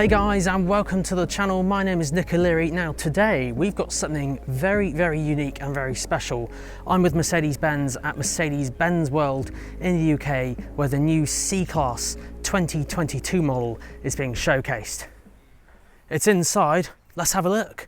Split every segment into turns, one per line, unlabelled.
Hey guys, and welcome to the channel. My name is Nick O'Leary. Now today we've got something very unique and very special. I'm with Mercedes-Benz at Mercedes-Benz World in the UK, where the new C-Class 2022 model is being showcased. It's inside, let's have a look.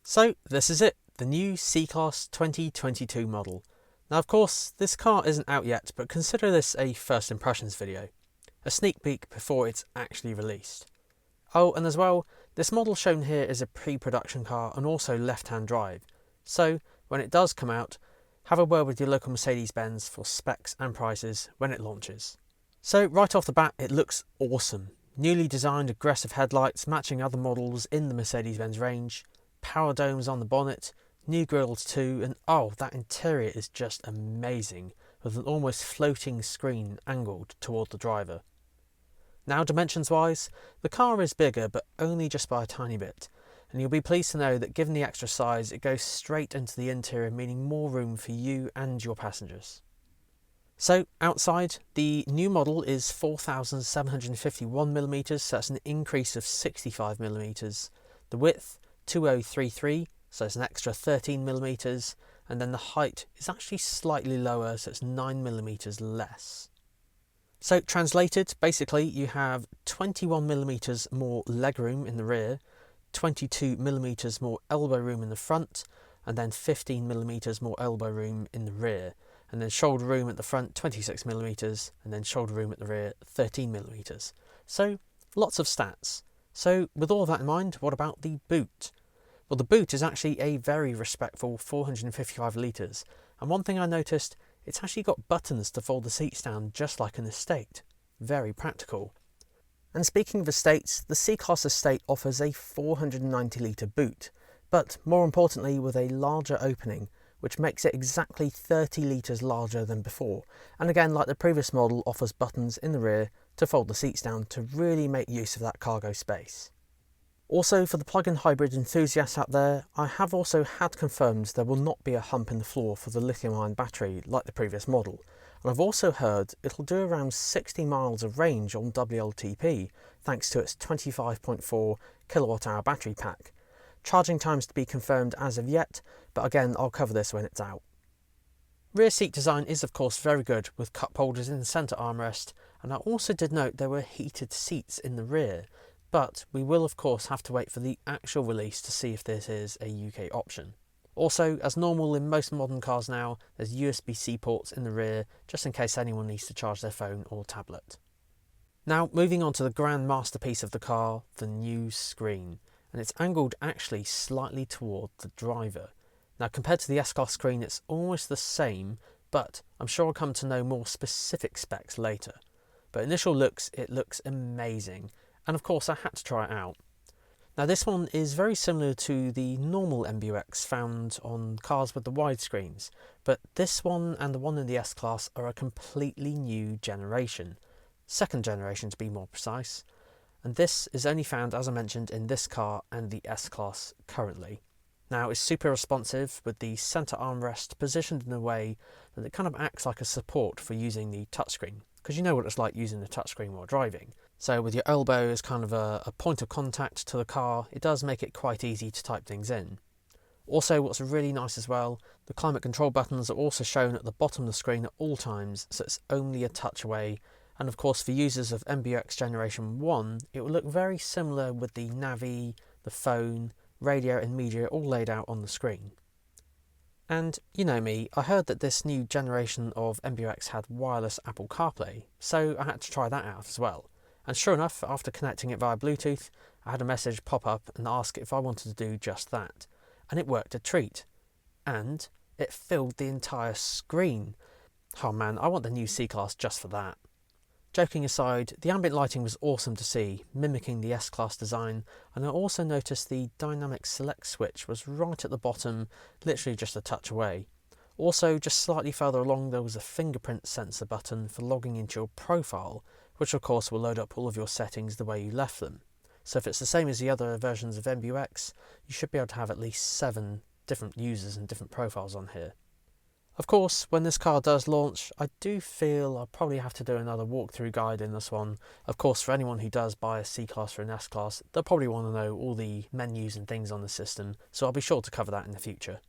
So this is it, the new C-Class 2022 model. Now of course this car isn't out yet, but consider this a first impressions video, a sneak peek before it's actually released. Oh, and as well, this model shown here is a pre-production car and also left-hand drive, so when it does come out, have a word with your local Mercedes-Benz for specs and prices when it launches. So right off the bat it looks awesome. Newly designed aggressive headlights matching other models in the Mercedes-Benz range, power domes on the bonnet, new grilles too, and oh, that interior is just amazing, with an almost floating screen angled toward the driver. Now dimensions wise, the car is bigger but only just by a tiny bit, and you'll be pleased to know that given the extra size it goes straight into the interior, meaning more room for you and your passengers. So outside, the new model is 4,751mm, so that's an increase of 65mm. The width 2033, so it's an extra 13mm, and then the height is actually slightly lower, so it's 9mm less. So translated, basically you have 21mm more legroom in the rear, 22mm more elbow room in the front, and then 15mm more elbow room in the rear, and then shoulder room at the front 26mm, and then shoulder room at the rear 13mm. So lots of stats. So with all that in mind, what about the boot? Well, the boot is actually a very respectful 455 litres, and one thing I noticed, it's actually got buttons to fold the seats down just like an Estate. Very practical. And speaking of Estates, the C-Class Estate offers a 490 litre boot, but more importantly with a larger opening, which makes it exactly 30 litres larger than before, and again like the previous model offers buttons in the rear to fold the seats down to really make use of that cargo space. Also, for the plug-in hybrid enthusiasts out there, I have also had confirmed there will not be a hump in the floor for the lithium-ion battery like the previous model, and I've also heard it'll do around 60 miles of range on WLTP thanks to its 25.4 kWh battery pack. Charging times to be confirmed as of yet, but again I'll cover this when it's out. Rear seat design is of course very good, with cup holders in the centre armrest, and I also did note there were heated seats in the rear, but we will of course have to wait for the actual release to see if this is a UK option. Also, as normal in most modern cars now, there's USB-C ports in the rear, just in case anyone needs to charge their phone or tablet. Now moving on to the grand masterpiece of the car, the new screen, and it's angled actually slightly toward the driver. Now compared to the S-Class screen it's almost the same, but I'm sure I'll come to know more specific specs later. But initial looks, it looks amazing, and of course I had to try it out. Now this one is very similar to the normal MBUX found on cars with the widescreens, but this one and the one in the S-Class are a completely new generation. Second generation to be more precise. And this is only found, as I mentioned, in this car and the S-Class currently. Now, it's super responsive with the centre armrest positioned in a way that it kind of acts like a support for using the touchscreen, because you know what it's like using the touchscreen while driving. So with your elbow as kind of a point of contact to the car, it does make it quite easy to type things in. Also, what's really nice as well, the climate control buttons are also shown at the bottom of the screen at all times, so it's only a touch away. And of course, for users of MBUX Generation 1, it will look very similar with the Navi, the phone, radio and media all laid out on the screen. And you know me, I heard that this new generation of MBUX had wireless Apple CarPlay, so I had to try that out as well. And sure enough, after connecting it via Bluetooth, I had a message pop up and ask if I wanted to do just that. And it worked a treat. And it filled the entire screen. Oh man, I want the new C-Class just for that. Joking aside, the ambient lighting was awesome to see, mimicking the S-Class design, and I also noticed the dynamic select switch was right at the bottom, literally just a touch away. Also, just slightly further along there was a fingerprint sensor button for logging into your profile, which of course will load up all of your settings the way you left them. So if it's the same as the other versions of MBUX, you should be able to have at least 7 different users and different profiles on here. Of course, when this car does launch, I do feel I'll probably have to do another walkthrough guide in this one. Of course, for anyone who does buy a C-Class or an S-Class, they'll probably want to know all the menus and things on the system, so I'll be sure to cover that in the future.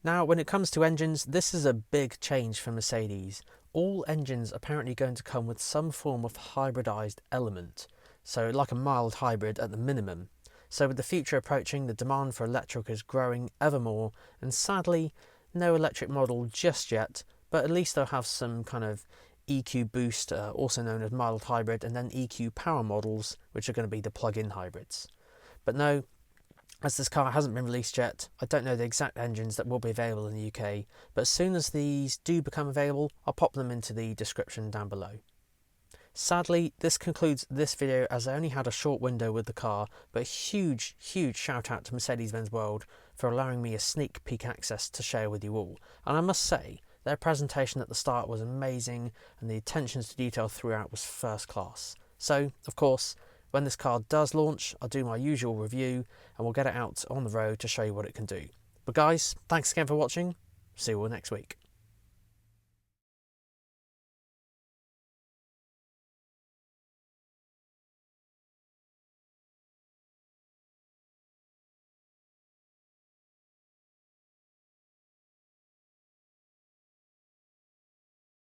Now, when it comes to engines, this is a big change for Mercedes. All engines are apparently going to come with some form of hybridised element, so like a mild hybrid at the minimum. So with the future approaching, the demand for electric is growing ever more, and sadly, no electric model just yet, but at least they'll have some kind of EQ boost, also known as mild hybrid, and then EQ power models, which are going to be the plug-in hybrids. But no, as this car hasn't been released yet, I don't know the exact engines that will be available in the UK, but as soon as these do become available, I'll pop them into the description down below. Sadly, this concludes this video as I only had a short window with the car, but a huge shout out to Mercedes-Benz World for allowing me a sneak peek access to share with you all. And I must say, their presentation at the start was amazing and the attention to detail throughout was first class. So, of course, when this car does launch, I'll do my usual review and we'll get it out on the road to show you what it can do. But guys, thanks again for watching. See you all next week.